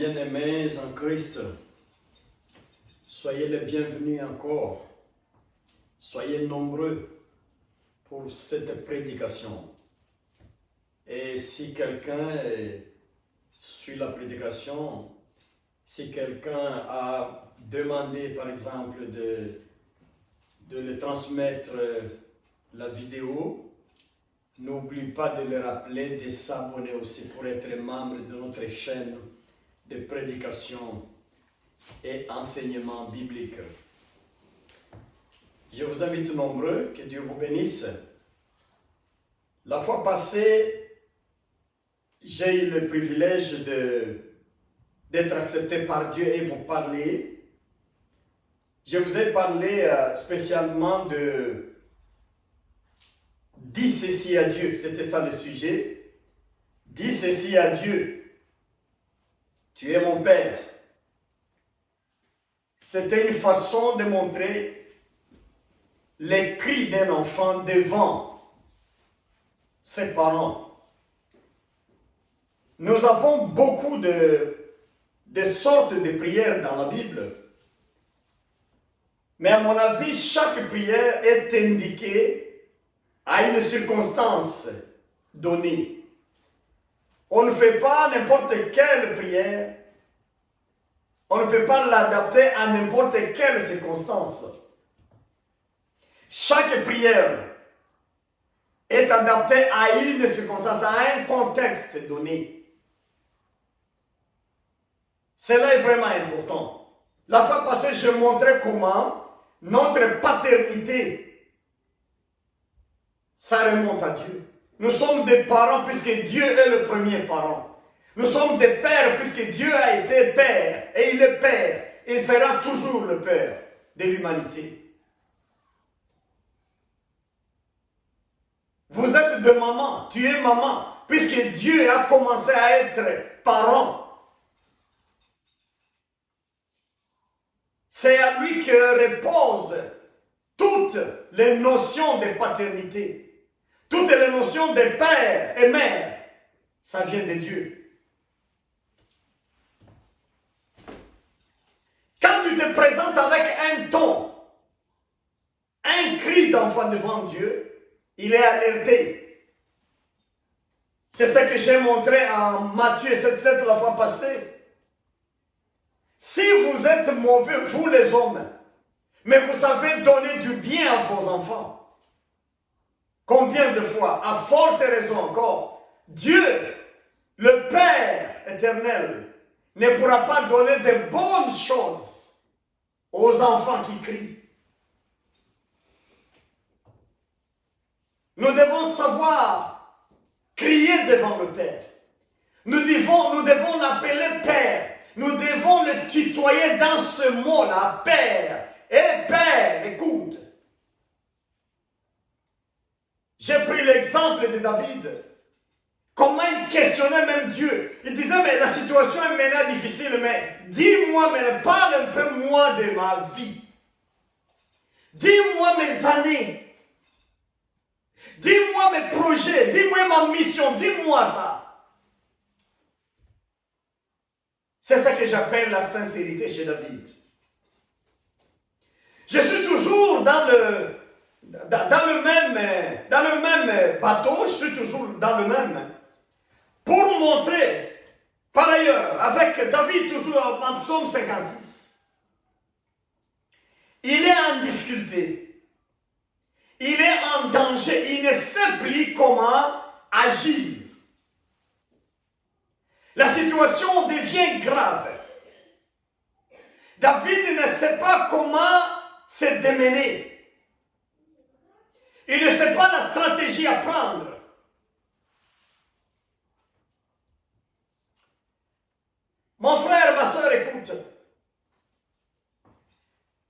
bien-aimés en Christ, soyez les bienvenus encore. Soyez nombreux pour cette prédication. Et si quelqu'un suit la prédication, si quelqu'un a demandé par exemple de le transmettre la vidéo, n'oublie pas de le rappeler, de s'abonner aussi pour être membre de notre chaîne de prédication et enseignement biblique. Je vous invite nombreux, que Dieu vous bénisse. La fois passée, j'ai eu le privilège d'être accepté par Dieu et vous parler. Je vous ai parlé spécialement de « Dis ceci à Dieu », c'était ça le sujet. « Dis ceci à Dieu, tu es mon Père ». C'était une façon de montrer les cris d'un enfant devant ses parents. Nous avons beaucoup de sortes de prières dans la Bible. Mais à mon avis, chaque prière est indiquée à une circonstance donnée. On ne fait pas n'importe quelle prière. On ne peut pas l'adapter à n'importe quelle circonstance. Chaque prière est adaptée à une circonstance, à un contexte donné. Cela est vraiment important. La fois passée, je montrais comment notre paternité, ça remonte à Dieu. Nous sommes des parents puisque Dieu est le premier parent. Nous sommes des pères puisque Dieu a été père et il est père. Il sera toujours le père de l'humanité. Vous êtes de maman, tu es maman, puisque Dieu a commencé à être parent. C'est à lui que reposent toutes les notions de paternité, toutes les notions de père et mère. Ça vient de Dieu. Quand tu te présentes avec un ton, un cri d'enfant devant Dieu, il est alerté. C'est ce que j'ai montré en Matthieu 7,7 la fois passée. Si vous êtes mauvais, vous les hommes, mais vous savez donner du bien à vos enfants, combien de fois, à forte raison encore, Dieu, le Père éternel, ne pourra pas donner de bonnes choses aux enfants qui crient. Nous devons savoir crier devant le Père. Nous devons l'appeler Père. Nous devons le tutoyer dans ce mot-là, Père. Et Père, écoute. J'ai pris l'exemple de David. Comment il questionnait même Dieu. Il disait, mais la situation est maintenant difficile, mais dis-moi, mais parle un peu moi de ma vie. Dis-moi mes années. Dis-moi mes projets, dis-moi ma mission, dis-moi ça. C'est ça que j'appelle la sincérité chez David. Je suis toujours dans le même bateau, je suis toujours dans le même. Pour montrer, par ailleurs, avec David toujours en psaume 56, il est en difficulté. Il est en danger, il ne sait plus comment agir. La situation devient grave. David ne sait pas comment se démener. Il ne sait pas la stratégie à prendre. Mon frère, ma soeur, écoute.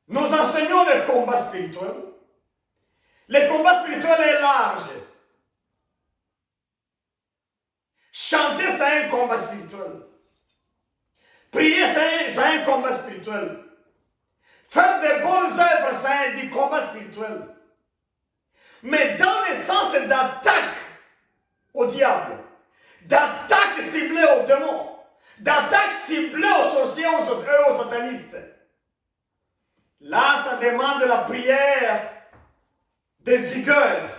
Nous enseignons le combat spirituel. Le combat spirituel est large. Chanter, c'est un combat spirituel. Prier, c'est un combat spirituel. Faire des bonnes œuvres, c'est un combat spirituel. Mais dans le sens d'attaque au diable, d'attaque ciblée au démon, d'attaques ciblées aux sorciers, aux satanistes. Là, ça demande la prière de vigueur,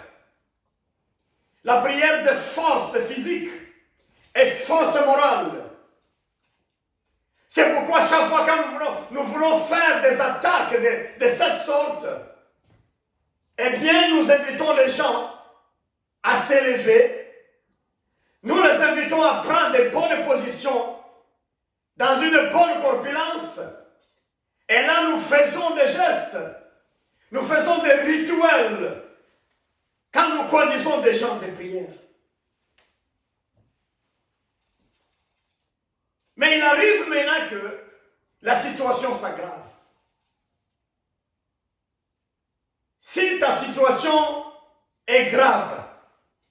la prière de force physique et force morale. C'est pourquoi chaque fois que nous voulons faire des attaques de cette sorte, eh bien, nous invitons les gens à s'élever. Nous les invitons à prendre de bonnes positions dans une bonne corpulence. Et là, nous faisons des gestes. Nous faisons des rituels quand nous conduisons des gens de prière. Mais il arrive maintenant que la situation s'aggrave. Si ta situation est grave,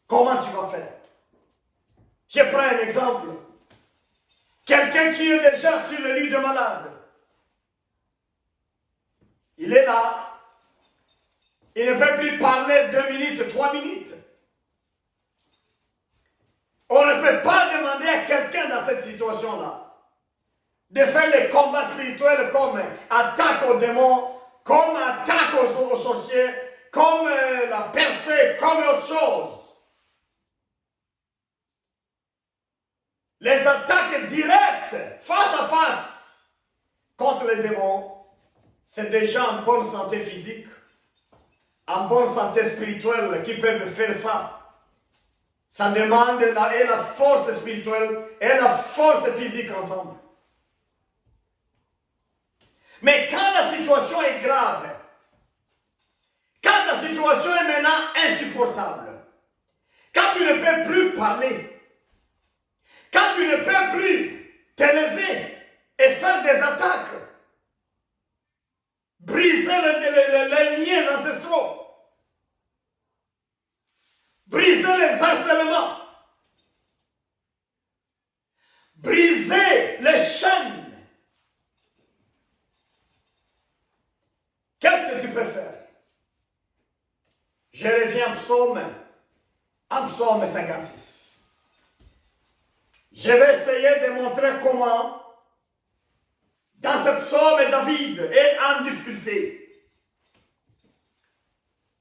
comment tu vas faire? Je prends un exemple. Quelqu'un qui est déjà sur le lit de malade. Il est là. Il ne peut plus parler 2 minutes, 3 minutes. On ne peut pas demander à quelqu'un dans cette situation-là de faire les combats spirituels comme attaque aux démons, comme attaque aux sorciers, comme la percée, comme autre chose. Les attaques directes, face à face, contre les démons, c'est des gens en bonne santé physique, en bonne santé spirituelle qui peuvent faire ça. Ça demande la force spirituelle et la force physique ensemble. Mais quand la situation est grave, quand la situation est maintenant insupportable, quand tu ne peux plus parler, quand tu ne peux plus t'élever et faire des attaques, briser les liens ancestraux, briser les harcèlements, briser les chaînes. Qu'est-ce que tu peux faire? Je reviens en psaume 56. Je vais essayer de montrer comment, dans ce psaume, David est en difficulté.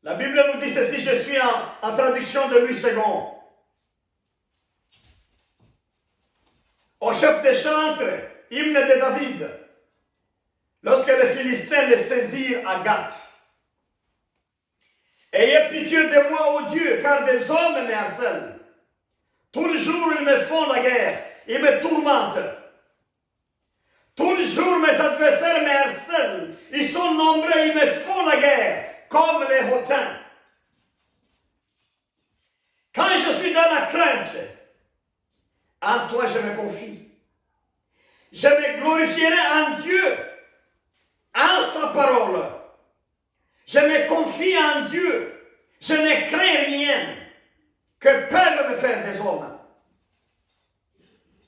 La Bible nous dit ceci, je suis en traduction de Louis II. Au chef des chantres, hymne de David, lorsque les Philistins les saisirent à Gath. Ayez pitié de moi, ô Dieu, car des hommes me harcèlent. Tous les jours, ils me font la guerre, ils me tourmentent. Tous les jours, mes adversaires me harcèlent. Ils sont nombreux, ils me font la guerre, comme les hautains. Quand je suis dans la crainte, en toi je me confie. Je me glorifierai en Dieu, en sa parole. Je me confie en Dieu. Je ne crains rien que peuvent me faire des hommes.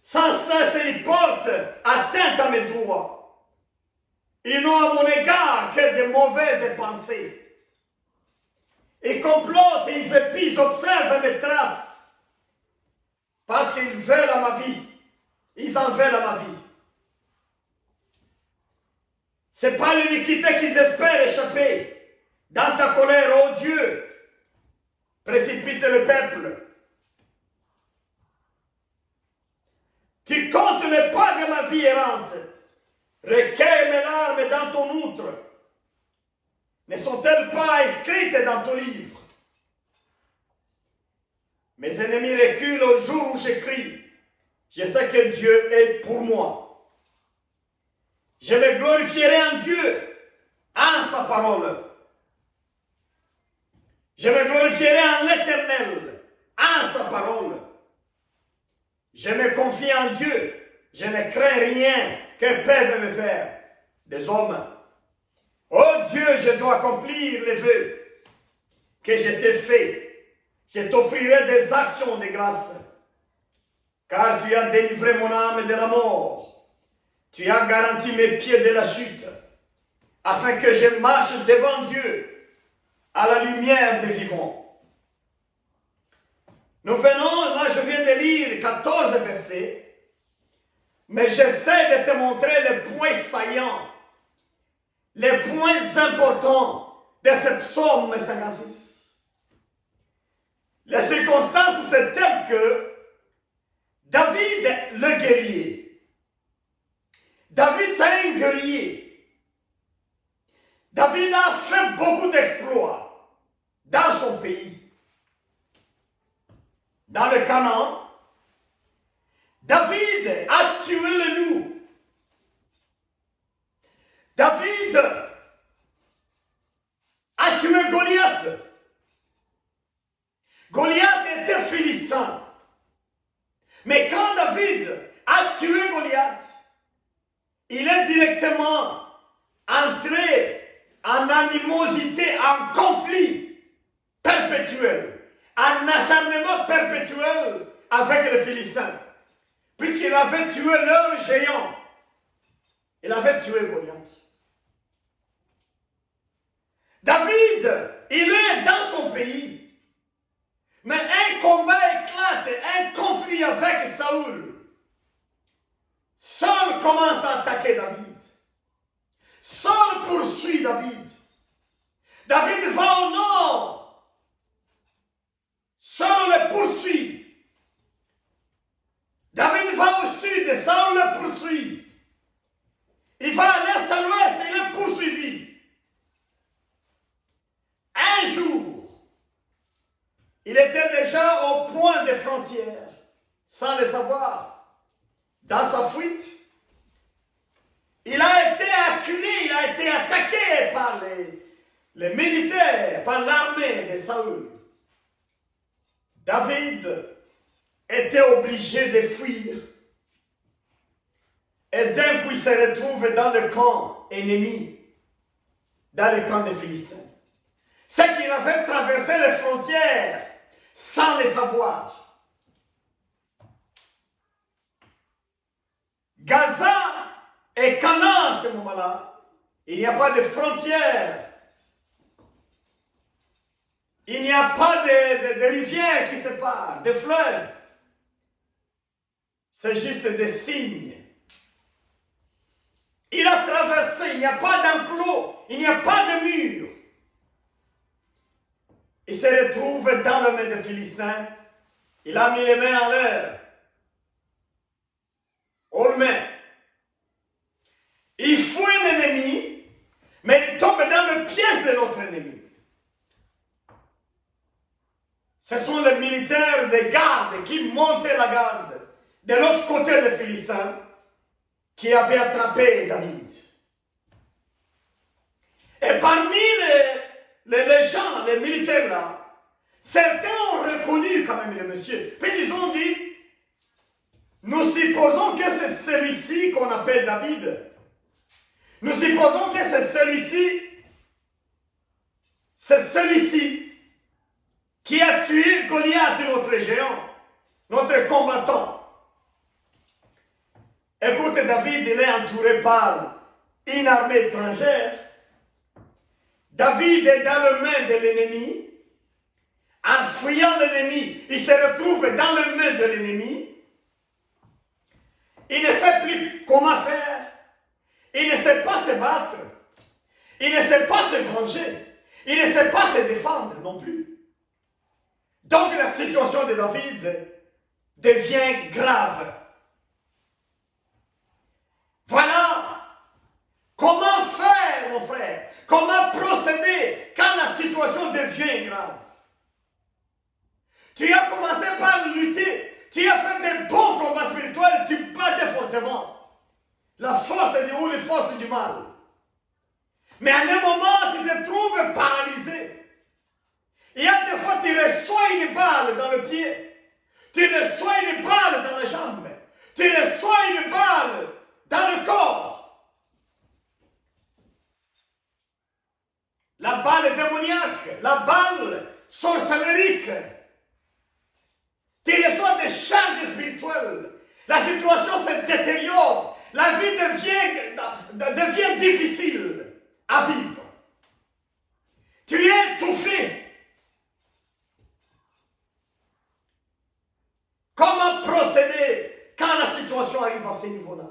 Sans cesse, ils portent atteinte à mes droits. Ils n'ont à mon égard que de mauvaises pensées. Ils complotent, ils épient, ils observent mes traces. Parce qu'ils veulent à ma vie. Ils en veulent à ma vie. Ce n'est pas l'iniquité qu'ils espèrent échapper. Dans ta colère, ô Dieu, précipite le peuple. Tu comptes les pas de ma vie errante. Recueille mes larmes dans ton outre. Ne sont-elles pas inscrites dans ton livre? Mes ennemis reculent au jour où j'écris. Je sais que Dieu est pour moi. Je me glorifierai en Dieu, en sa parole. Je me glorifierai en l'Éternel, en sa parole. Je me confie en Dieu. Je ne crains rien que peuvent me faire des hommes. Oh Dieu, je dois accomplir les vœux que je t'ai faits. Je t'offrirai des actions de grâce. Car tu as délivré mon âme de la mort. Tu as garanti mes pieds de la chute, afin que je marche devant Dieu à la lumière des vivants. Nous venons, là je viens de lire 14 versets. Mais j'essaie de te montrer les points saillants, les points importants de ce psaume 56. Les circonstances, c'est tel que David, le guerrier, David, c'est un guerrier. David a fait beaucoup d'exploits dans son pays. Dans le Canaan, David a tué le loup. David a tué Goliath. Goliath était philistin. Mais quand David a tué Goliath, il est directement entré en animosité, en conflit perpétuel, en acharnement perpétuel avec les Philistins. Puisqu'il avait tué leur géant. Il avait tué Goliath. David, il est dans son pays. Mais un combat éclate, un conflit avec Saoul. Saul commence à attaquer David. Saul poursuit David. David va au nord. Saul le poursuit. David va au sud et Saul le poursuit. Il va à l'est, à l'ouest et il est poursuivi. Un jour, il était déjà au point des frontières, sans le savoir. Dans sa fuite, il a été acculé, il a été attaqué par les militaires, par l'armée de Saül. David était obligé de fuir. Et d'un coup, il se retrouve dans le camp ennemi, dans le camp des Philistins. C'est qu'il avait traversé les frontières sans le savoir. Gaza et Canaan à ce moment-là, il n'y a pas de frontières. Il n'y a pas de rivières qui séparent, de fleuves. C'est juste des signes. Il a traversé, il n'y a pas d'enclos, il n'y a pas de mur. Il se retrouve dans le main des Philistins. Il a mis les mains en l'air. Aux mains. Il fouille l'ennemi, mais il tombe dans le piège de notre ennemi. Ce sont les militaires de garde qui montaient la garde de l'autre côté des Philistins qui avaient attrapé David. Et parmi les gens, les militaires là, certains ont reconnu quand même le monsieur. Puis ils ont dit, nous supposons que c'est celui-ci qu'on appelle David. Nous supposons que c'est celui-ci qui a tué Goliath, notre géant, notre combattant. Écoute, David, il est entouré par une armée étrangère. David est dans les mains de l'ennemi. En fuyant l'ennemi, il se retrouve dans les mains de l'ennemi. Il ne sait plus comment faire. Il ne sait pas se battre. Il ne sait pas se venger. Il ne sait pas se défendre non plus. Donc la situation de David devient grave. Voilà comment faire, mon frère, comment procéder quand la situation devient grave. Tu as commencé par lutter, tu as fait des bons combats spirituels, tu battais fortement la force ou les forces du mal. Mais à un moment, tu te trouves paralysé. Il y a des fois, tu reçois une balle dans le pied, tu reçois une balle dans la jambe, tu reçois une balle dans le corps. La balle démoniaque, la balle sorcellerique. Tu reçois des charges spirituelles. La situation se détériore. La vie devient difficile à vivre. Tu es touché. Comment procéder quand la situation situation arrive à ce niveau-là,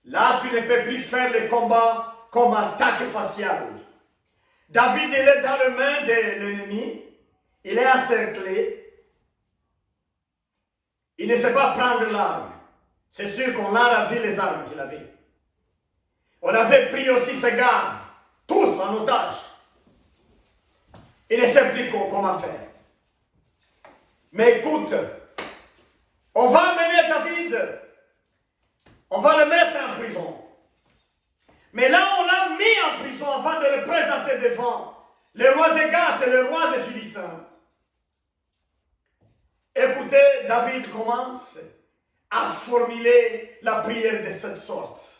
là, tu ne peux plus faire le combat comme attaque faciale. David, il est dans les mains de l'ennemi, il est encerclé, il ne sait pas prendre l'arme. C'est sûr qu'on a vu les armes qu'il avait. On avait pris aussi ses gardes, tous en otage. Il ne sait plus comment faire. Mais écoute, on va amener David, on va le mettre en prison. Mais là, on l'a mis en prison avant de le présenter devant le roi de Gath et le roi des Philistins. Écoutez, David commence à formuler la prière de cette sorte.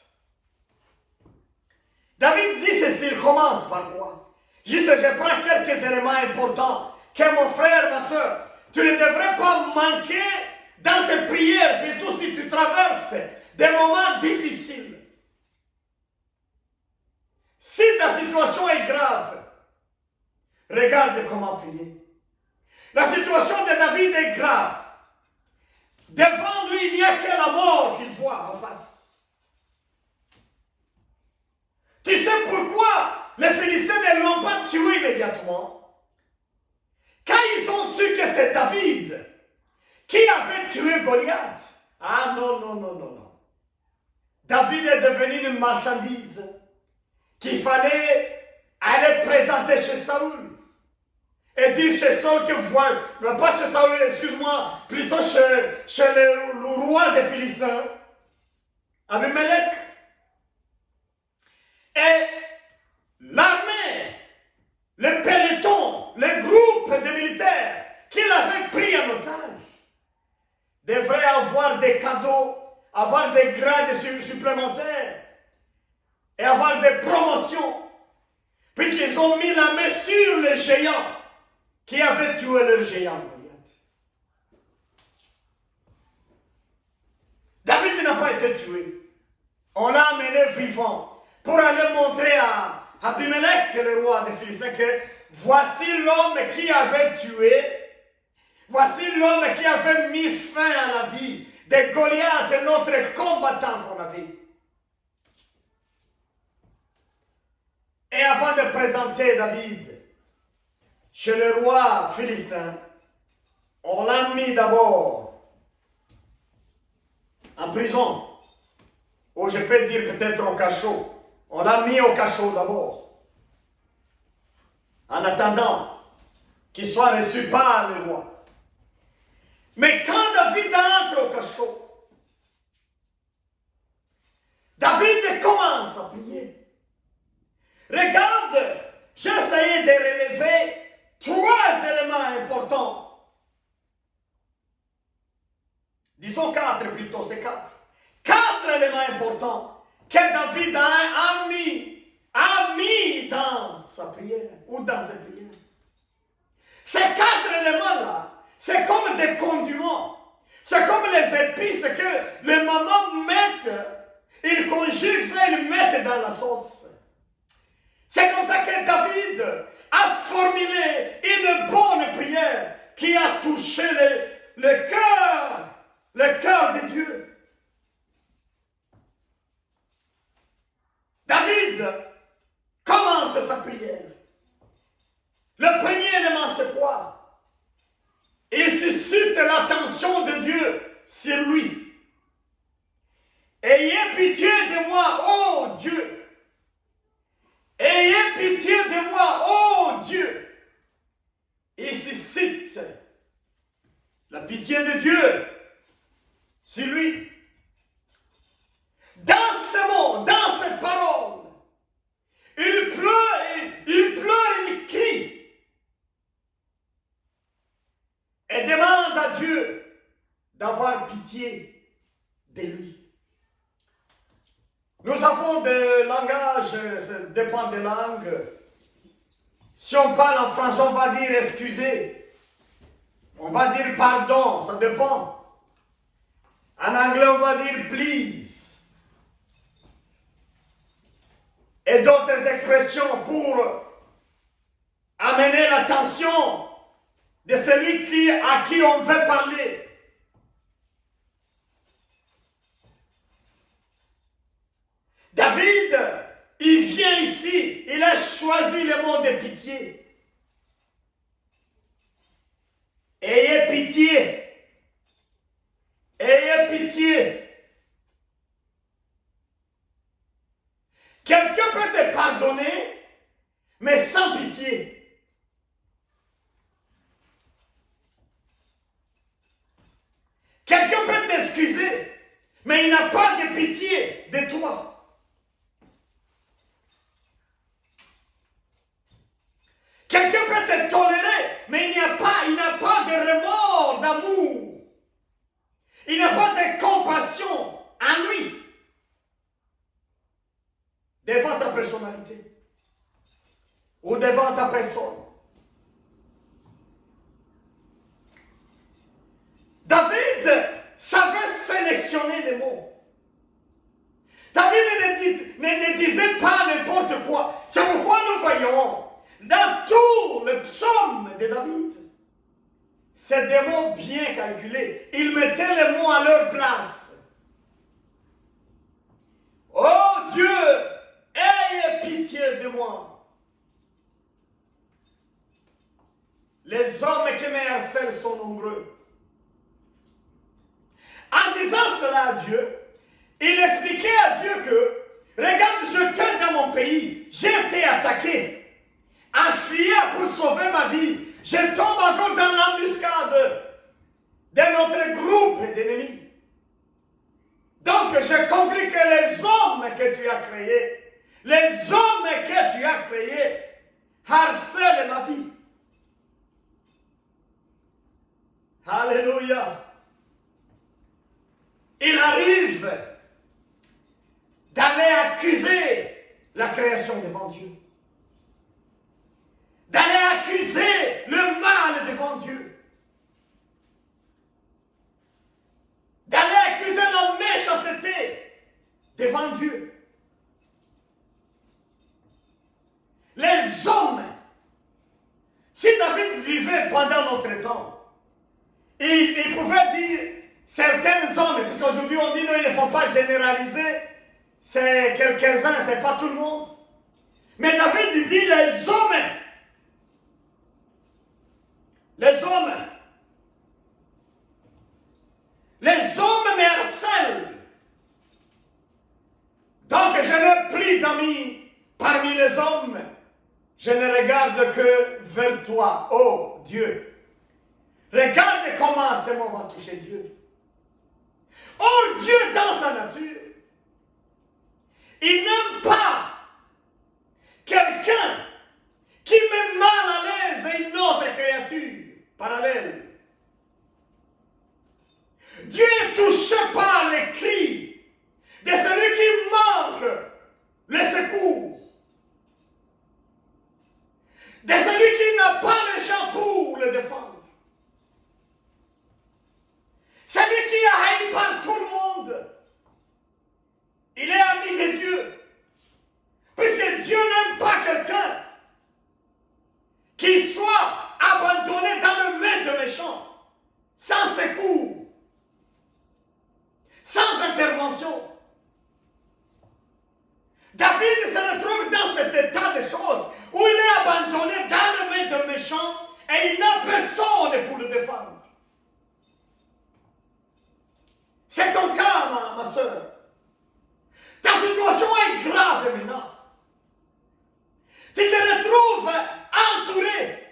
David dit ceci, il commence par quoi? Juste, je prends quelques éléments importants que mon frère, ma soeur, tu ne devrais pas manquer dans tes prières, surtout si tu traverses des moments difficiles. Si ta situation est grave, regarde comment prier. La situation de David est grave. Devant lui, il n'y a que la mort qu'il voit en face. Tu sais pourquoi les Philistins ne l'ont pas tué immédiatement? Quand ils ont su que c'est David qui avait tué Goliath. Ah non, non, non, non, non. David est devenu une marchandise qu'il fallait aller présenter chez Saoul. Et dire chez Saul que voilà, pas chez Saul, excuse-moi, plutôt chez le roi des Philistins, Abimelech. Et l'armée, le peloton, le groupe de militaires qu'il avait pris en otage devrait avoir des cadeaux, avoir des grades supplémentaires et avoir des promotions, puisqu'ils ont mis la main sur le géant qui avait tué le géant Goliath. David n'a pas été tué. On l'a amené vivant pour aller montrer à Abimelech, le roi des Philistins, que voici l'homme qui avait tué, voici l'homme qui avait mis fin à la vie de Goliath, notre combattant qu'on avait. Et avant de présenter David chez le roi philistin, on l'a mis d'abord en prison, ou je peux dire peut-être au cachot. On l'a mis au cachot d'abord, en attendant qu'il soit reçu par le roi. Mais quand David entre au cachot, David commence à prier. Regarde, j'ai essayé de relever 3 éléments importants. Disons 4 plutôt, c'est 4. 4 éléments importants que David a mis dans sa prière ou dans ses prières. Ces 4 éléments-là, c'est comme des condiments. C'est comme les épices que les mamans mettent, ils conjuguent ça, ils mettent dans la sauce. C'est comme ça que David a formulé une bonne prière qui a touché le cœur de Dieu. David commence sa prière. Le premier élément, c'est quoi? Il suscite l'attention de Dieu sur lui. Ayez pitié de moi, ô Dieu. Ayez pitié de moi, ô Dieu. Il suscite la pitié de Dieu sur lui. Dans ce mot, dans cette parole, il pleure, il crie. Et demande à Dieu d'avoir pitié de lui. Nous avons des langages, ça dépend des langues. Si on parle en français, on va dire excusez. On va dire pardon, ça dépend. En anglais, on va dire please. Et d'autres expressions pour amener l'attention de celui à qui on veut parler. David, il vient ici, il a choisi le mot de pitié. Ayez pitié. Ayez pitié. Quelqu'un peut te pardonner, mais sans pitié. Quelqu'un peut t'excuser, mais il n'a pas de pitié de toi. Quelqu'un peut te tolérer, mais il n'a pas de remords d'amour. Il n'a pas de compassion en lui. Devant ta personnalité. Ou devant ta personne. David savait sélectionner les mots. David ne disait pas n'importe quoi. C'est pourquoi nous voyons dans tout le psaume de David, c'est des mots bien calculés. Il mettait les mots à leur place. Oh Dieu, ayez pitié de moi. Les hommes qui me harcèlent sont nombreux. En disant cela à Dieu, il expliquait à Dieu que, regarde, je t'aide dans mon pays, j'ai été attaqué. En fuyant pour sauver ma vie, je tombe encore dans l'embuscade de notre groupe d'ennemis. Donc je compris que les hommes que tu as créés, harcèlent ma vie. Alléluia. Il arrive d'aller accuser la création devant Dieu. D'aller accuser le mal devant Dieu. D'aller accuser la méchanceté devant Dieu. Les hommes, si David vivait pendant notre temps, il pouvait dire certains hommes, parce qu'aujourd'hui on dit non, il ne faut pas généraliser, c'est quelques-uns, c'est pas tout le monde. Mais David dit les hommes. Les hommes me harcèlent. Donc je n'ai pris d'amis parmi les hommes. Je ne regarde que vers toi, oh Dieu. Regarde comment ce mot va toucher Dieu. Or Dieu dans sa nature, il n'aime pas quelqu'un qui met mal à l'aise à une autre créature parallèle. Dieu est touché par les cris de celui qui manque le secours, de celui qui n'a pas les gens pour le défendre, celui qui est haï par tout le monde. Il est ami de Dieu, puisque Dieu n'aime pas quelqu'un qui soit abandonné dans le main de méchants, sans secours, sans intervention. David se retrouve dans cet état de choses où il est abandonné dans le main de méchants et il n'a personne pour le défendre. C'est ton cas, ma soeur. Ta situation est grave maintenant. Tu te retrouves entouré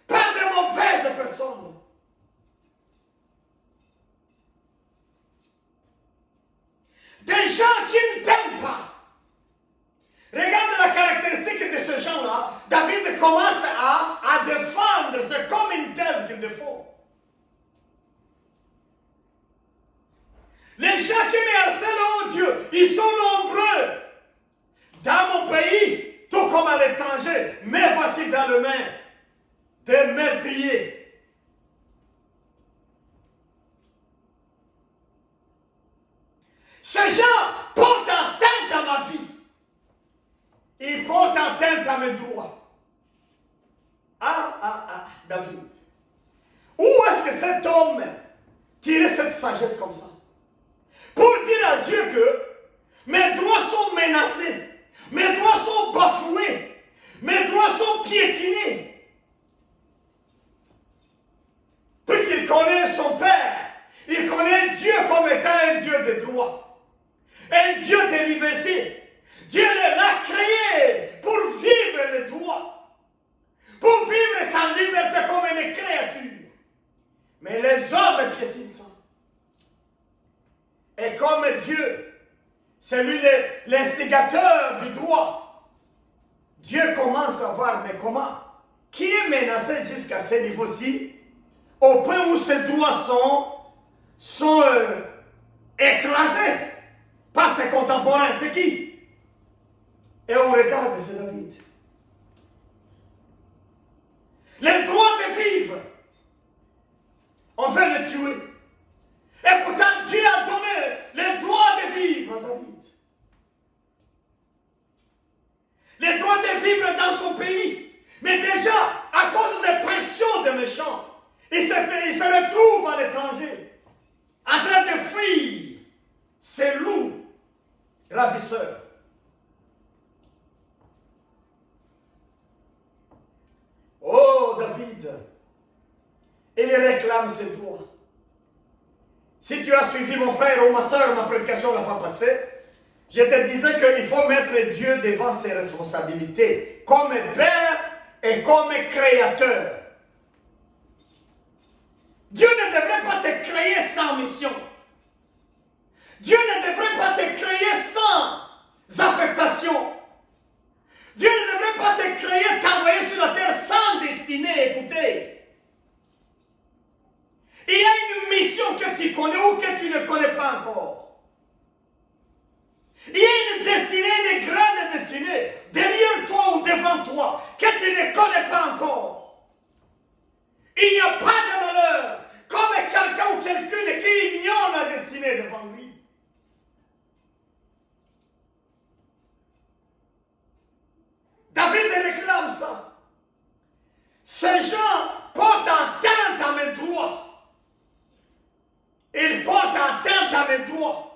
par de mauvaises personnes. Des gens qui ne t'aiment pas. Regarde la caractéristique de ces gens-là. David commence à défendre, c'est comme une thèse qu'il défend. Les gens qui me harcèlent, oh Dieu, ils sont nombreux. Dans mon pays, tout comme à l'étranger, mais voici dans le main des meurtriers. Ces gens portent atteinte à ma vie. Ils portent atteinte à mes droits. David. Où est-ce que cet homme tirait cette sagesse comme ça? Pour dire à Dieu que Mes droits sont menacés. Mes droits sont bafoués. Mes droits sont piétinés. Puisqu'il connaît son Père, il connaît Dieu comme étant un Dieu de droit, un Dieu de liberté. Dieu l'a créé pour vivre le droit, pour vivre sa liberté comme une créature. Mais les hommes piétinent ça. Et comme Dieu, c'est lui l'instigateur du droit, Dieu commence à voir, mais comment? Qui est menacé jusqu'à ce niveau-ci, au point où ces droits sont écrasés par ses contemporains? C'est qui? Et on regarde, c'est David. Le droit de vivre, on veut le tuer. Et pourtant, Dieu a donné le droit de vivre à David. Le droit de vivre dans son pays. Mais déjà, à cause des pressions des méchants, il se retrouve à l'étranger, en train de fuir ces loups ravisseurs. Oh, David, il réclame ses droits. Si tu as suivi mon frère ou ma soeur, ma prédication la fois passée, je te disais qu'il faut mettre Dieu devant ses responsabilités, comme Père et comme Créateur. Dieu ne devrait pas te créer sans mission. Dieu ne devrait pas te créer sans affectation. Dieu ne devrait pas te créer, t'envoyer sur la terre sans destinée. Écoutez, il y a une mission que tu connais ou que tu ne connais pas encore. Il y a une destinée, une grande destinée, derrière toi ou devant toi, que tu ne connais pas encore. Il n'y a pas de malheur comme quelqu'un ou quelqu'une qui ignore la destinée devant lui. David réclame ça. Ces gens portent atteinte à mes droits. Ils portent atteinte à mes droits.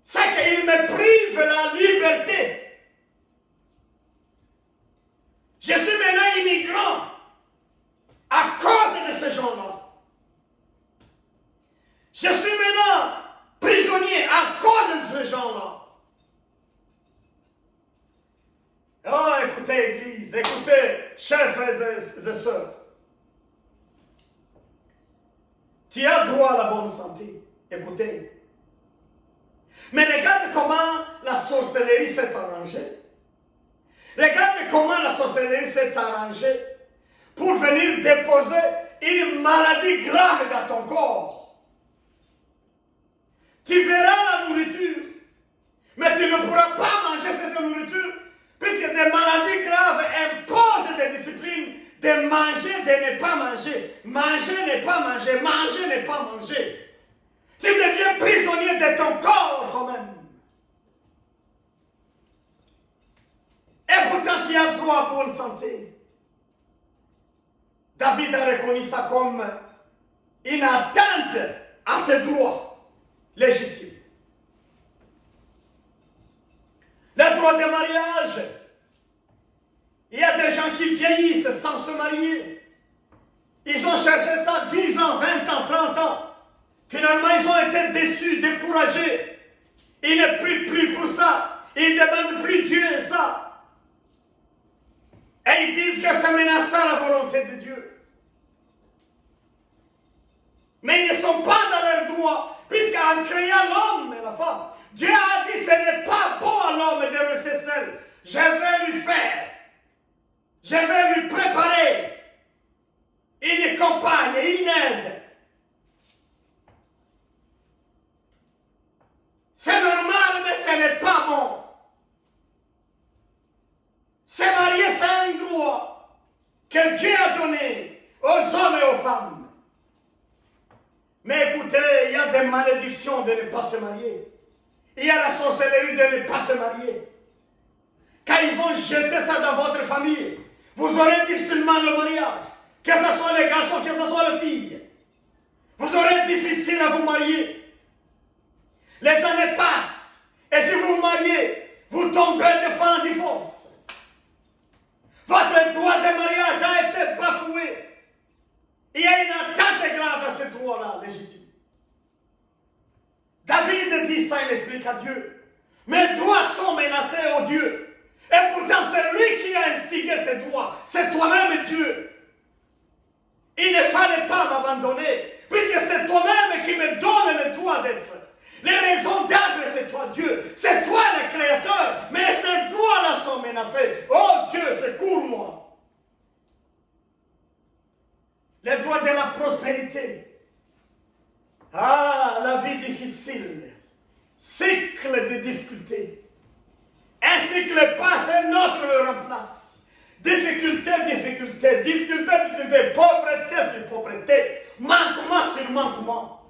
C'est qu'ils me privent la liberté. Je suis maintenant immigrant à cause de ces gens-là. Je suis maintenant prisonnier à cause de ces gens-là. Oh, écoutez, Église, écoutez, chers frères et sœurs. Tu as droit à la bonne santé. Écoutez. Mais regarde comment la sorcellerie s'est arrangée. Regarde comment la sorcellerie s'est arrangée pour venir déposer une maladie grave dans ton corps. Tu verras la nourriture, mais tu ne pourras pas manger cette nourriture puisque des maladies graves imposent des disciplines de manger, de ne pas manger. Manger, ne pas manger. Manger, ne pas manger. Tu deviens prisonnier de ton corps quand même. Et pourtant, tu as droit à bonne santé. David a reconnu ça comme une atteinte à ses droits légitimes. Le droit de mariage. Il y a des gens qui vieillissent sans se marier. Ils ont cherché ça 10 ans, 20 ans, 30 ans. Finalement, ils ont été déçus, découragés. Ils ne prient plus pour ça. Ils ne demandent plus Dieu et ça. Et ils disent que c'est menaçant la volonté de Dieu. Mais ils ne sont pas dans leur droit, puisqu'en créant l'homme et la femme, Dieu a dit ce n'est pas bon à l'homme de rester seul. Je vais lui faire. Je vais lui préparer une compagne, une aide. C'est normal, mais ce n'est pas bon. Se marier, c'est un droit que Dieu a donné aux hommes et aux femmes. Mais écoutez, il y a des malédictions de ne pas se marier. Il y a la sorcellerie de ne pas se marier. Quand ils ont jeté ça dans votre famille, vous aurez difficilement le mariage. Que ce soit les garçons, que ce soit les filles. Vous aurez difficile à vous marier. Les années passent. marié, vous tombez devant un divorce. Votre droit de mariage a été bafoué. Il y a une atteinte grave à ce droit-là, légitime. David dit ça, il explique à Dieu. Mes droits sont menacés, oh Dieu. Et pourtant, c'est lui qui a instigé ces droits. C'est toi-même, Dieu. Il ne fallait pas m'abandonner, puisque c'est toi-même qui me donne le droit d'être. Les raisons d'être, c'est toi, Dieu. C'est toi le Créateur. Mais ces droits-là sont menacés. Oh Dieu, secours-moi. Les droits de la prospérité. Ah, la vie difficile. Cycle de difficultés. Un cycle passe, un autre le remplace. Difficulté, difficulté, difficulté, difficulté, pauvreté sur pauvreté, manquement sur manquement.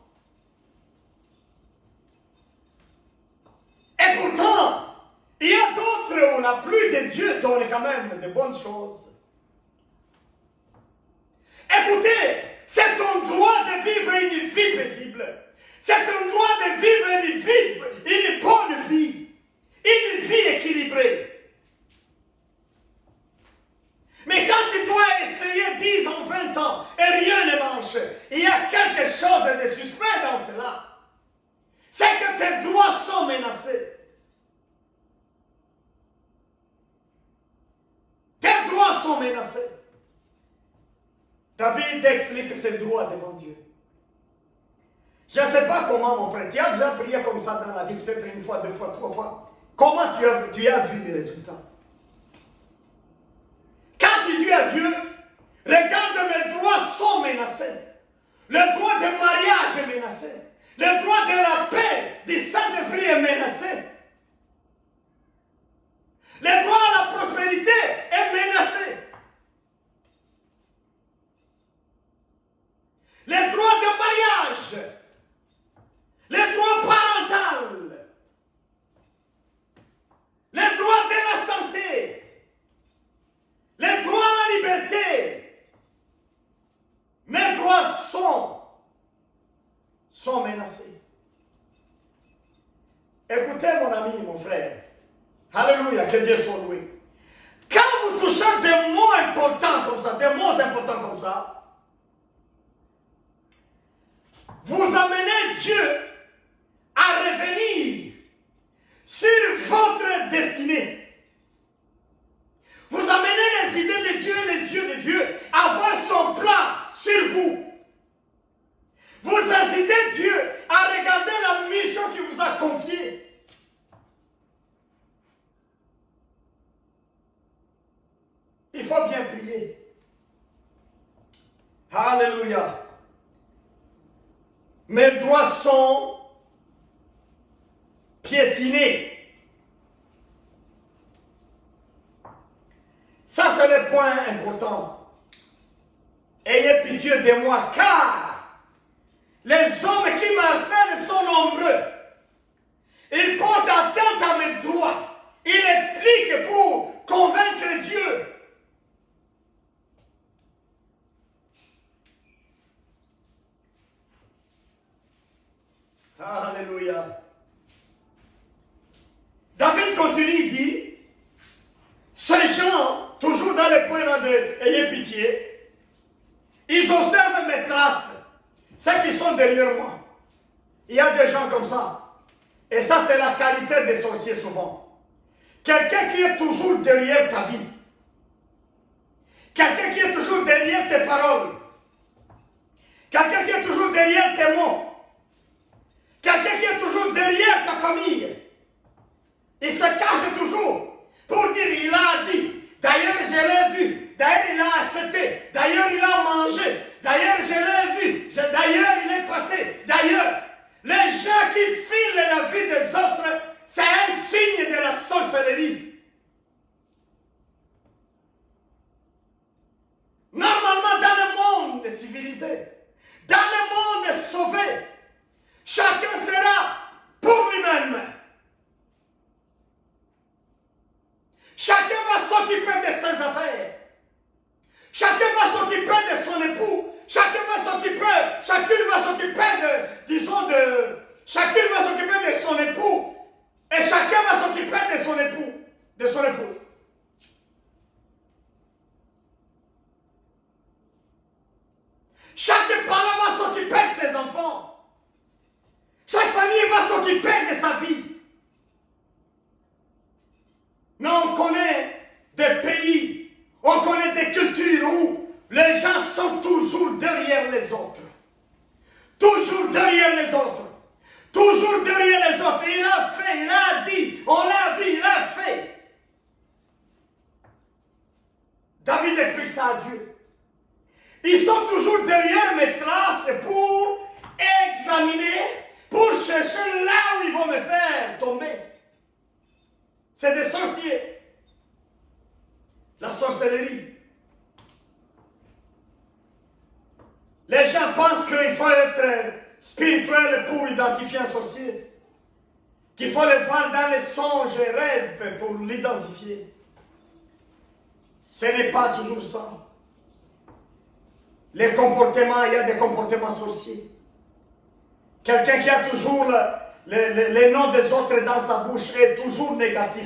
Et pourtant, il y a d'autres où la pluie de Dieu donne quand même de bonnes choses. Écoutez, c'est ton droit de vivre une vie paisible. C'est ton droit de vivre une bonne vie. Une vie équilibrée. Mais quand tu dois essayer 10 ans, 20 ans et rien ne marche, il y a quelque chose de suspect dans cela. C'est que tes droits sont menacés. Tes droits sont menacés. David explique ses droits devant Dieu. Je ne sais pas comment, mon frère, tu as déjà prié comme ça dans la vie, peut-être une fois, deux fois, trois fois. Comment tu as vu les résultats? Quand tu dis à Dieu, regarde, mes droits sont menacés. Le droit de mariage est menacé. Le droit de la paix du Saint-Esprit est menacé. Le droit à la prospérité est menacé. Les droits de mariage, les droits parentaux, les droits de la santé, les droits à la liberté, mes droits sont menacés. Écoutez mon ami, mon frère. Alléluia, que Dieu soit loué. Quand vous touchez des mots importants comme ça, des mots importants comme ça, vous amenez Dieu à revenir sur votre destinée. Vous amenez les idées de Dieu, les yeux de Dieu, à voir son plan sur vous. Vous incitez Dieu à regarder la mission qu'il vous a confiée. Il faut bien prier. Alléluia. Mes droits sont piétinés. Ça, c'est le point important. Ayez pitié de moi, car les hommes qui m'harcèlent sont nombreux. Ils portent atteinte à mes droits. Ils expliquent pour convaincre Dieu. Alléluia. David continue, il dit, ces gens, toujours dans le point là de ayez pitié, ils observent mes traces, ceux qui sont derrière moi. Il y a des gens comme ça. Et ça, c'est la qualité des sorciers souvent. Quelqu'un qui est toujours derrière ta vie. Quelqu'un qui est toujours derrière tes paroles. Quelqu'un qui est toujours derrière tes mots. Quelqu'un qui est toujours derrière ta famille. Il se cache toujours pour dire il a dit. D'ailleurs, je l'ai vu. D'ailleurs, il a acheté. D'ailleurs, il a mangé. D'ailleurs, je l'ai vu. D'ailleurs, il est passé. D'ailleurs, les gens qui filent la vie des autres, c'est un signe de la sorcellerie. Normalement, dans le monde civilisé, dans le monde sauvé, chacun sera pour lui-même. Chacun va s'occuper de ses affaires. Chacun va s'occuper de son époux. Chacun va s'occuper de son époux. Et chacun va s'occuper enfants. Chaque famille va s'occuper de sa vie. Mais on connaît des pays, on connaît des cultures où les gens sont toujours derrière les autres. Toujours derrière les autres. Toujours derrière les autres. Il a fait, il a dit, on l'a vu, il a fait. David explique ça à Dieu. Ils sont toujours derrière mes traces pour examiner, pour chercher là où ils vont me faire tomber. C'est des sorciers. La sorcellerie. Les gens pensent qu'il faut être spirituel pour identifier un sorcier. Qu'il faut le voir dans les songes et rêves pour l'identifier. Ce n'est pas toujours ça. Les comportements, il y a des comportements sorciers. Quelqu'un qui a toujours les noms des autres dans sa bouche est toujours négatif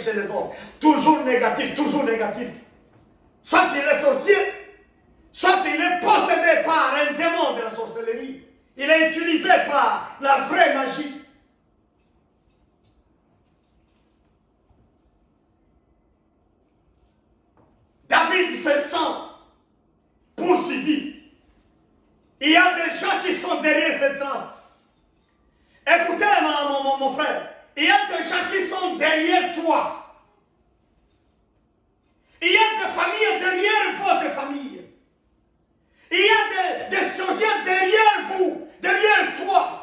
chez les autres. Toujours négatif. Soit il est sorcier, soit il est possédé par un démon de la sorcellerie. Il est utilisé par la vraie magie. David se sent poursuivi. Il y a des gens qui sont derrière ces traces. Écoutez, mon frère, il y a des gens qui sont derrière toi. Il y a des familles derrière votre famille. Il y a des sorciers derrière vous, derrière toi.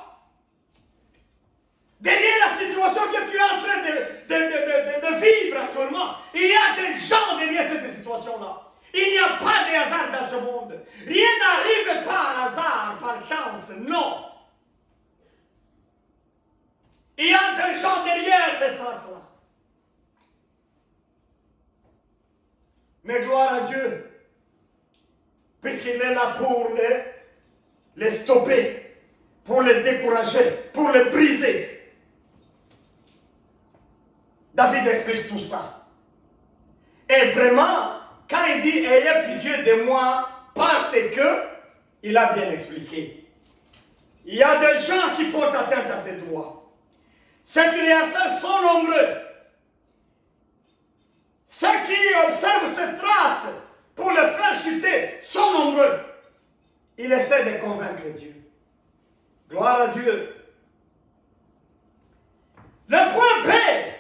Derrière la situation que tu es en train de vivre actuellement, il y a des gens derrière cette situation-là. Il n'y a pas de hasard dans ce monde. Rien n'arrive par hasard, par chance, non. Il y a des gens derrière cette trace-là. Mais gloire à Dieu, puisqu'il est là pour les stopper, pour les décourager, pour les briser. David explique tout ça. Et vraiment, quand il dit « Ayez pitié de moi », parce que il a bien expliqué. Il y a des gens qui portent atteinte à ses droits. Ceux qui les harcèlent sont nombreux. Ceux qui observent ces traces pour le faire chuter sont nombreux. Il essaie de convaincre Dieu. Gloire à Dieu. Le point B,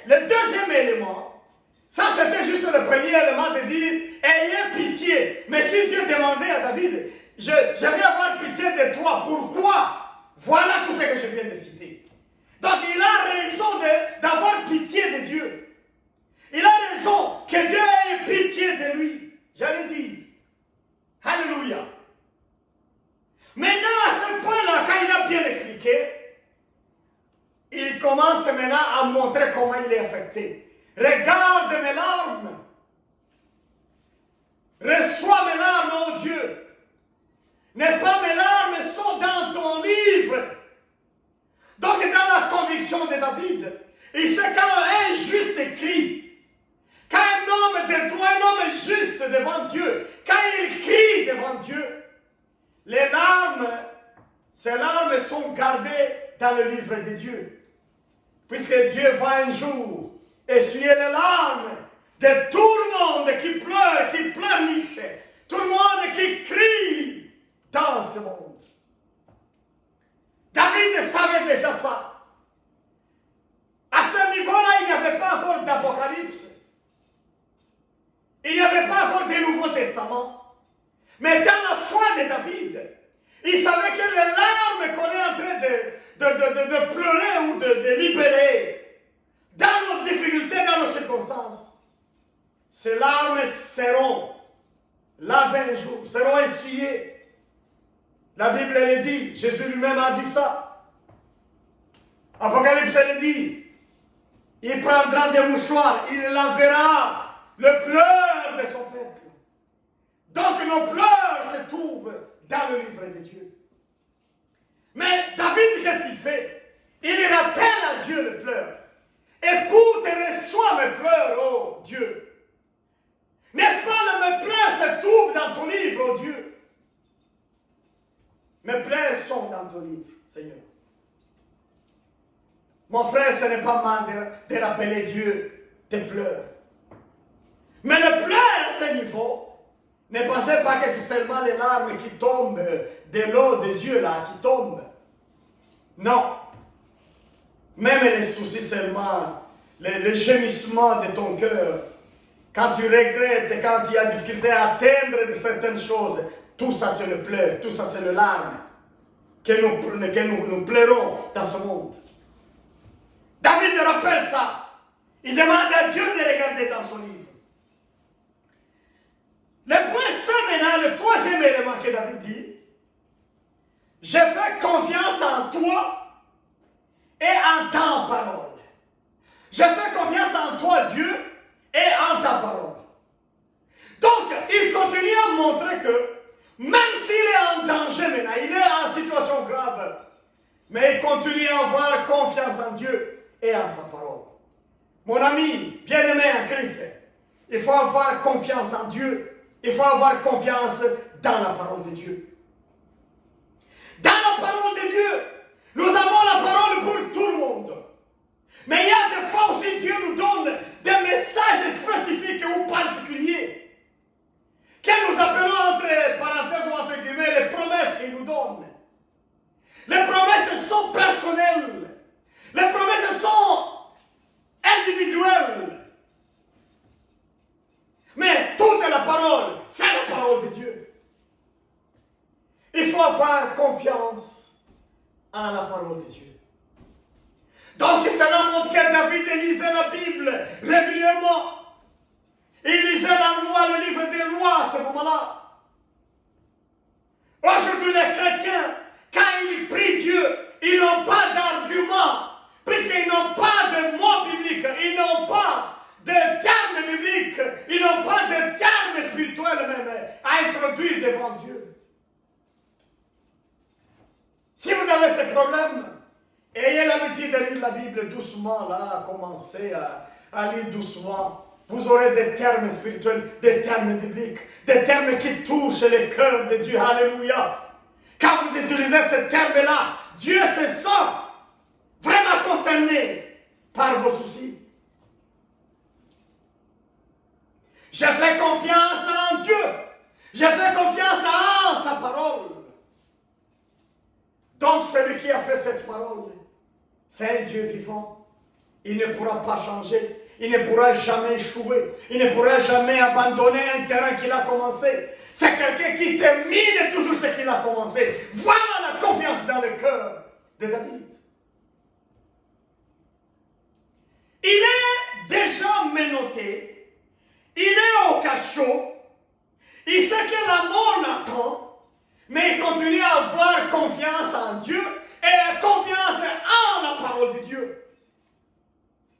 le deuxième élément, ça c'était juste le premier élément de dire « Ayez pitié ». Mais si Dieu demandait à David « Je vais avoir pitié de toi, pourquoi ?» Voilà tout ce que je viens de citer. Donc il a raison d'avoir pitié de Dieu. Il a raison que Dieu ait pitié de lui. J'allais dire. Alléluia. Maintenant, à ce point-là, quand il a bien expliqué, il commence maintenant à montrer comment il est affecté. Regarde mes larmes. Reçois mes larmes, oh Dieu. N'est-ce pas, mes larmes sont dans ton livre. Donc, dans la conviction de David, il sait quand un juste crie, quand un homme de droit, un homme juste devant Dieu, quand il crie devant Dieu, les larmes, ces larmes sont gardées dans le livre de Dieu. Puisque Dieu va un jour essuyer les larmes de tout le monde qui pleurniche, tout le monde qui crie dans ce monde. David savait déjà ça. À ce niveau-là, il n'y avait pas encore d'Apocalypse. Il n'y avait pas encore de Nouveau Testament. Mais dans la foi de David, il savait que les larmes qu'on est en train de pleurer ou de libérer, dans nos difficultés, dans nos circonstances, ces larmes seront lavées un jour, seront essuyées. La Bible, elle dit, Jésus lui-même a dit ça. Apocalypse, elle dit, il prendra des mouchoirs, il lavera le pleur de son peuple. Donc nos pleurs se trouvent dans le livre de Dieu. Mais David, qu'est-ce qu'il fait? Il rappelle à Dieu le pleur. Écoute et reçois mes pleurs, oh Dieu. N'est-ce pas, mes pleurs se trouvent dans ton livre, oh Dieu. Mes pleurs sont dans ton livre, Seigneur. Mon frère, ce n'est pas mal de rappeler Dieu tes pleurs. Mais le pleurs à ce niveau, ne pensez pas que c'est seulement les larmes qui tombent de l'eau des yeux là, qui tombent. Non. Même les soucis seulement, le gémissement de ton cœur, quand tu regrettes et quand tu as difficulté à atteindre de certaines choses, tout ça c'est le pleur, tout ça c'est le larme que nous pleurons dans ce monde. David rappelle ça. Il demande à Dieu de regarder dans son livre. Le point 5 maintenant, le troisième élément que David dit, je fais confiance en toi et en ta parole. Je fais confiance en toi, Dieu, et en ta parole. Donc, il continue à montrer que, même s'il est en danger maintenant, il est en situation grave, mais il continue à avoir confiance en Dieu et en sa parole. Mon ami, bien-aimé en Christ, il faut avoir confiance en Dieu. Il faut avoir confiance dans la parole de Dieu. Dans la parole de Dieu, nous avons la parole pour tout le monde. Mais il y a des fois aussi Dieu nous donne des messages spécifiques ou particuliers que nous appelons entre parenthèses ou entre guillemets les promesses qu'il nous donne. Les promesses sont personnelles. Les promesses sont individuelles. Mais toute la parole, c'est la parole de Dieu. Il faut avoir confiance en la parole de Dieu. Donc cela montre que David lisait la Bible régulièrement. Il lisait la loi, le livre des lois à ce moment-là. Aujourd'hui les chrétiens, quand ils prient Dieu, ils n'ont pas d'argument, puisqu'ils n'ont pas de mots bibliques, ils n'ont pas de termes bibliques, ils n'ont pas de termes spirituels même à introduire devant Dieu. Si vous avez ce problème, ayez l'habitude de lire la Bible doucement, là, commencez à lire doucement. Vous aurez des termes spirituels, des termes bibliques, des termes qui touchent le cœur de Dieu. Alléluia. Quand vous utilisez ce terme-là, Dieu se sent vraiment concerné par vos soucis. Je fais confiance en Dieu. Je fais confiance en sa parole. Donc celui qui a fait cette parole, c'est un Dieu vivant. Il ne pourra pas changer. Il ne pourra jamais échouer. Il ne pourra jamais abandonner un terrain qu'il a commencé. C'est quelqu'un qui termine toujours ce qu'il a commencé. Voilà la confiance dans le cœur de David. Il est déjà menotté. Il est au cachot. Il sait que la mort l'attend. Mais il continue à avoir confiance en Dieu et confiance en la parole de Dieu.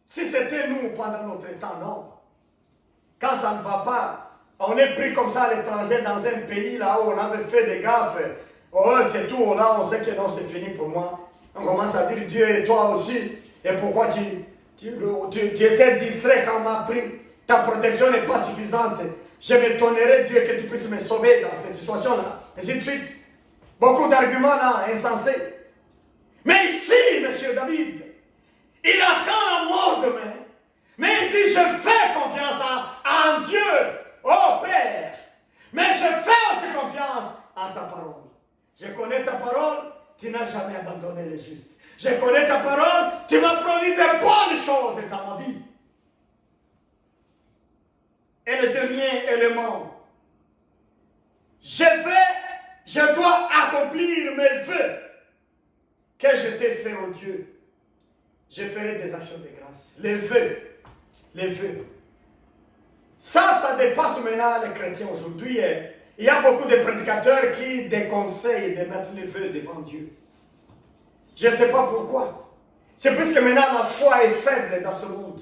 Si c'était nous pendant notre temps, non. Quand ça ne va pas, on est pris comme ça à l'étranger dans un pays là où on avait fait des gaffes. Oh, c'est tout, là on sait que non, c'est fini pour moi. On commence à dire Dieu et toi aussi. Et pourquoi tu étais distrait quand on m'a pris? Ta protection n'est pas suffisante. Je m'étonnerais, Dieu, que tu puisses me sauver dans cette situation-là. Et ainsi de suite. Beaucoup d'arguments là, insensés. Mais ici, monsieur David, il attend la mort demain. Mais il dit, je fais confiance en Dieu, oh Père. Mais je fais aussi confiance en ta parole. Je connais ta parole, tu n'as jamais abandonné les justes. Je connais ta parole, tu m'as promis de bonnes choses dans ma vie. Et le dernier élément, je dois accomplir mes vœux que je t'ai fait, oh Dieu. Je ferai des actions de grâce. Les vœux. Les vœux. Ça dépasse maintenant les chrétiens aujourd'hui. Il y a beaucoup de prédicateurs qui déconseillent de mettre les vœux devant Dieu. Je ne sais pas pourquoi. C'est parce que maintenant la foi est faible dans ce monde.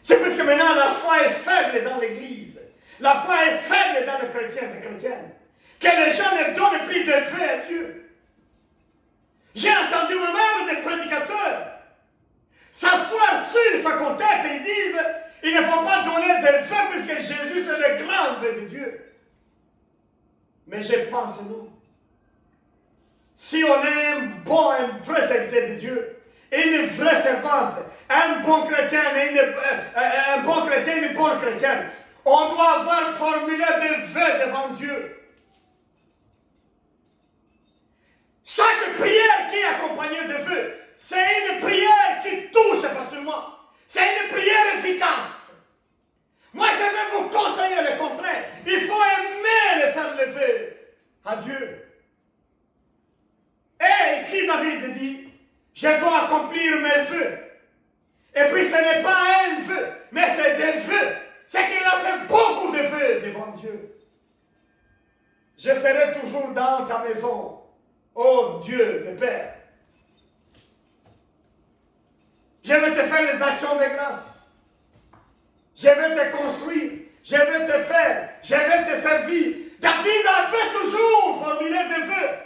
C'est parce que maintenant la foi est faible dans l'église. La foi est faible dans les chrétiens et chrétiennes. Que les gens ne donnent plus de vœux à Dieu. J'ai entendu moi-même des prédicateurs s'asseoir sur ce contexte et ils disent il ne faut pas donner de vœux puisque Jésus c'est le grand vœu de Dieu. Mais je pense, nous, si on est un vrai serviteur de Dieu, une vraie servante, un bon chrétien, une bonne chrétienne, on doit avoir formulé des vœux devant Dieu. Chaque prière qui est accompagnée de vœux, c'est une prière qui touche facilement. C'est une prière efficace. Moi, je vais vous conseiller le contraire. Il faut aimer le faire le vœu à Dieu. Et ici, David dit, je dois accomplir mes vœux. Et puis, ce n'est pas un vœu, mais c'est des vœux. C'est qu'il a fait beaucoup de vœux devant Dieu. Je serai toujours dans ta maison. Oh Dieu, le Père. Je vais te faire les actions de grâce. Je vais te construire. Je vais te faire. Je vais te servir. David a fait toujours formuler des vœux.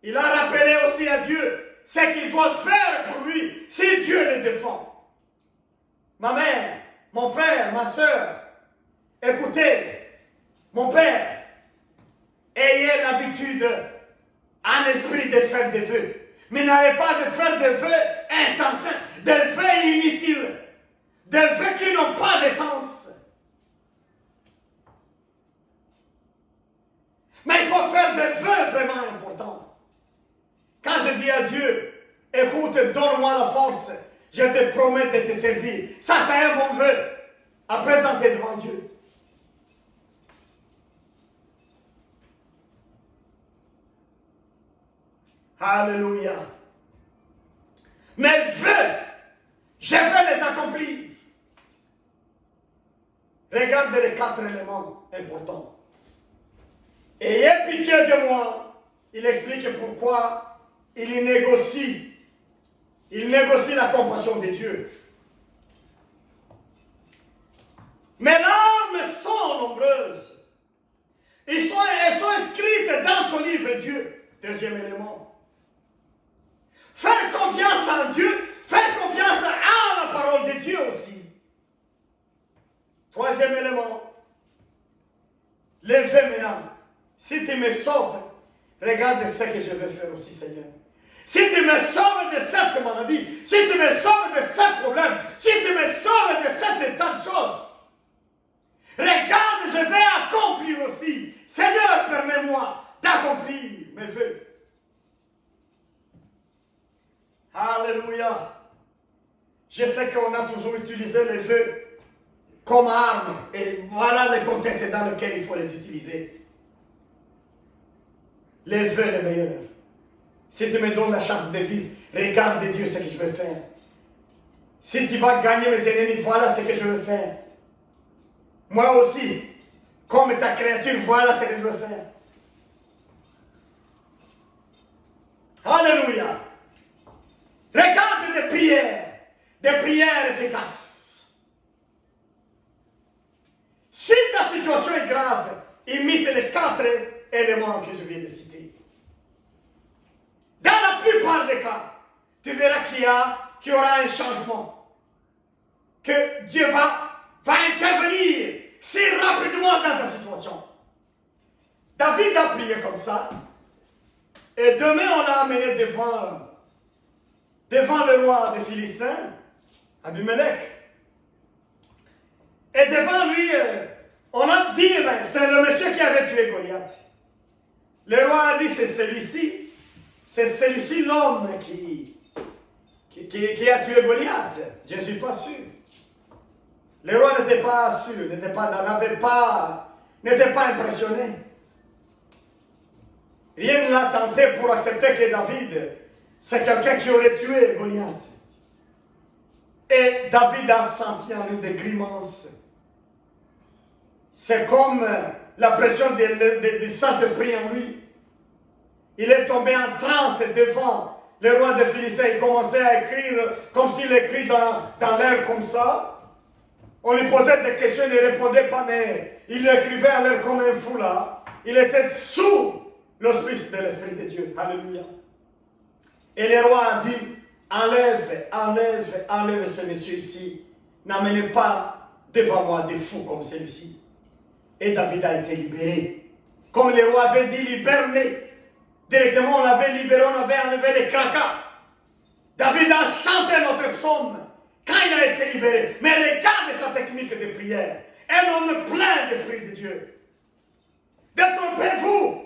Il a rappelé aussi à Dieu ce qu'il doit faire pour lui si Dieu le défend. Ma mère, mon frère, ma soeur, écoutez, mon père, ayez l'habitude en esprit de faire des vœux. Mais n'allez pas de faire des vœux insensés, des vœux inutiles, des vœux qui n'ont pas de sens. Mais il faut faire des vœux vraiment importants. Quand je dis à Dieu, écoute, donne-moi la force, je te promets de te servir. Ça, c'est un bon vœu à présenter devant Dieu. Alléluia. Mes vœux, je vais les accomplir. Regardez les 4 éléments importants. Ayez pitié de moi. Il explique pourquoi il négocie. Il négocie la compassion de Dieu. Mes larmes sont nombreuses. Elles sont inscrites dans ton livre, Dieu. Deuxième élément. Faire confiance en Dieu, faire confiance à la parole de Dieu aussi. Troisième élément. Les vœux maintenant. Si tu me sauves, regarde ce que je vais faire aussi, Seigneur. Si tu me sauves de cette maladie, si tu me sauves de ce problème, si tu me sauves de cet état de choses, regarde, je vais accomplir aussi. Seigneur, permets-moi d'accomplir mes vœux. Alléluia. Je sais qu'on a toujours utilisé les vœux comme arme. Et voilà le contexte dans lequel il faut les utiliser. Les vœux les meilleurs. Si tu me donnes la chance de vivre, regarde Dieu ce que je vais faire. Si tu vas gagner mes ennemis, voilà ce que je veux faire. Moi aussi, comme ta créature, voilà ce que je veux faire. Alléluia. Regarde des prières efficaces. Si ta situation est grave, imite les 4 éléments que je viens de citer. Dans la plupart des cas, tu verras qu'il y aura un changement. Que Dieu va intervenir si rapidement dans ta situation. David a prié comme ça. Et demain, on l'a amené devant le roi des Philistins, Abimelech. Et devant lui, on a dit, c'est le monsieur qui avait tué Goliath. Le roi a dit, c'est celui-ci l'homme qui a tué Goliath. Je ne suis pas sûr. Le roi n'était pas sûr, n'était pas impressionné. Rien ne l'a tenté pour accepter que David, c'est quelqu'un qui aurait tué Goliath. Et David a senti en lui des grimaces. C'est comme la pression du Saint-Esprit en lui. Il est tombé en transe devant le roi des Philistins. Il commençait à écrire comme s'il écrit dans l'air comme ça. On lui posait des questions, il ne répondait pas, mais il écrivait à l'air comme un fou là. Il était sous l'auspice de l'Esprit de Dieu. Alléluia. Et le roi a dit, enlève ce monsieur ici. N'amenez pas devant moi des fous comme celui-ci. Et David a été libéré. Comme le roi avait dit, libère-les. Directement, on l'avait libéré, on avait enlevé les cracas. David a chanté notre psaume quand il a été libéré. Mais regarde sa technique de prière. Un homme plein d'Esprit de Dieu. Détrompez-vous.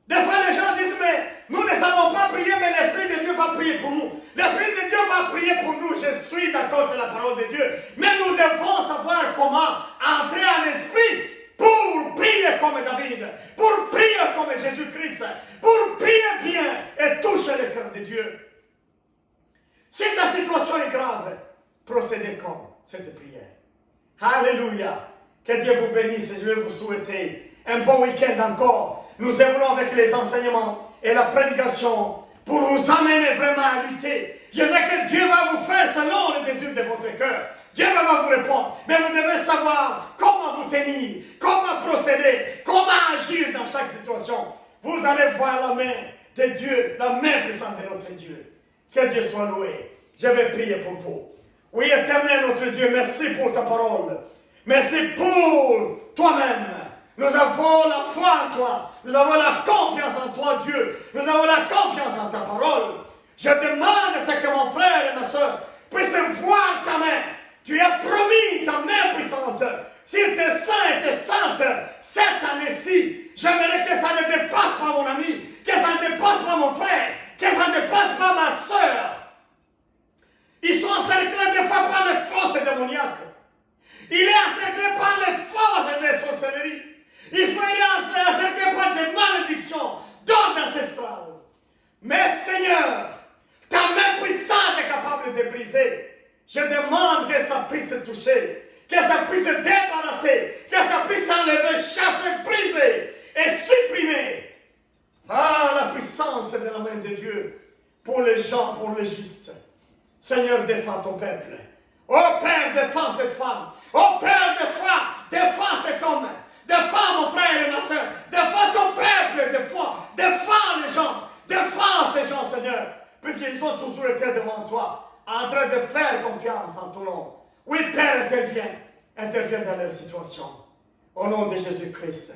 Des fois, les gens disent, mais nous ne savons pas prier, mais l'Esprit de Dieu va prier pour nous. L'Esprit de Dieu va prier pour nous. Je suis d'accord, c'est la parole de Dieu. Mais nous devons savoir comment entrer en esprit pour prier comme David, pour prier comme Jésus-Christ, pour prier bien et toucher le cœur de Dieu. Si ta situation est grave, procédez comme cette prière. Alléluia. Que Dieu vous bénisse et je vais vous souhaiter un bon week-end encore. Nous œuvrons avec les enseignements et la prédication pour vous amener vraiment à lutter. Je sais que Dieu va vous faire selon le désir de votre cœur. Dieu va vous répondre. Mais vous devez savoir comment vous tenir, comment procéder, comment agir dans chaque situation. Vous allez voir la main de Dieu, la main puissante de notre Dieu. Que Dieu soit loué. Je vais prier pour vous. Oui, Éternel, notre Dieu, merci pour ta parole. Merci pour toi-même. Nous avons la foi en toi. Nous avons la confiance en toi, Dieu. Nous avons la confiance en ta parole. Je demande à ce que mon frère et ma soeur puissent voir ta main. Tu as promis ta main puissante sur tes saints et tes saintes cette année-ci. J'aimerais que ça ne dépasse pas mon ami, que ça ne dépasse pas mon frère, que ça ne dépasse pas ma soeur. Ils sont encerclés des fois par les forces démoniaques. Il est encerclé par les forces de sorcellerie. Il est encerclé par des malédictions d'ordre ancestral. Mais Seigneur, ta main puissante est capable de briser. Je demande que ça puisse toucher, que ça puisse débarrasser, que ça puisse enlever, chasser, briser et supprimer. Ah, la puissance de la main de Dieu pour les gens, pour les justes. Seigneur, défends ton peuple. Oh Père, défends cette femme. Oh Père, défends cet homme. Défends mon frère et ma soeur. Défends ton peuple, défends les gens. Défends ces gens, Seigneur. Puisqu'ils ont toujours été devant toi, en train de faire confiance en ton nom. Oui, Père, interviens dans leur situation. Au nom de Jésus-Christ.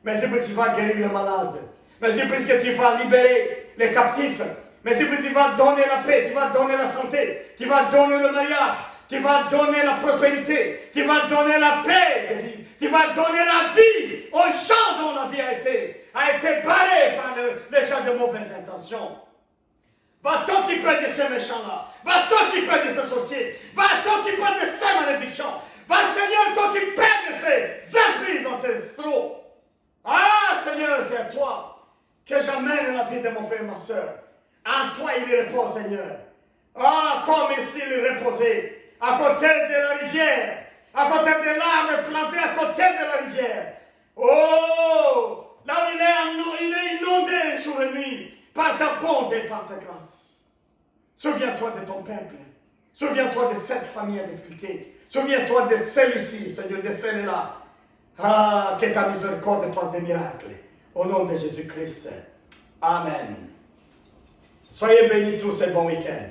Merci parce que tu vas guérir les malades. Merci parce que tu vas libérer les captifs. Merci parce que tu vas donner la paix, tu vas donner la santé, tu vas donner le mariage, tu vas donner la prospérité, tu vas donner la paix de vie, tu vas donner la vie aux gens dont la vie a été barrée par les gens de mauvaises intentions. Va t'occuper de ces méchants-là. Va t'occuper de ces sorciers. Va t'occuper de ces malédictions. Va, Seigneur, t'occuper de ces esprits ancestraux. Ah, Seigneur, c'est à toi que j'amène la vie de mon frère et ma soeur. En toi, il repose, Seigneur. Ah, comme ici, il reposait à côté de la rivière, à côté de l'arbre planté à côté de la rivière. Oh, là où il est inondé jour et nuit par ta bonté et par ta grâce. Souviens-toi de ton peuple. Souviens-toi de cette famille en difficulté. Souviens-toi de celui-ci, Seigneur, de celle-là. Ah, que ta miséricorde fasse des miracles. Au nom de Jésus-Christ. Amen. Soyez bénis tous et bon week-end.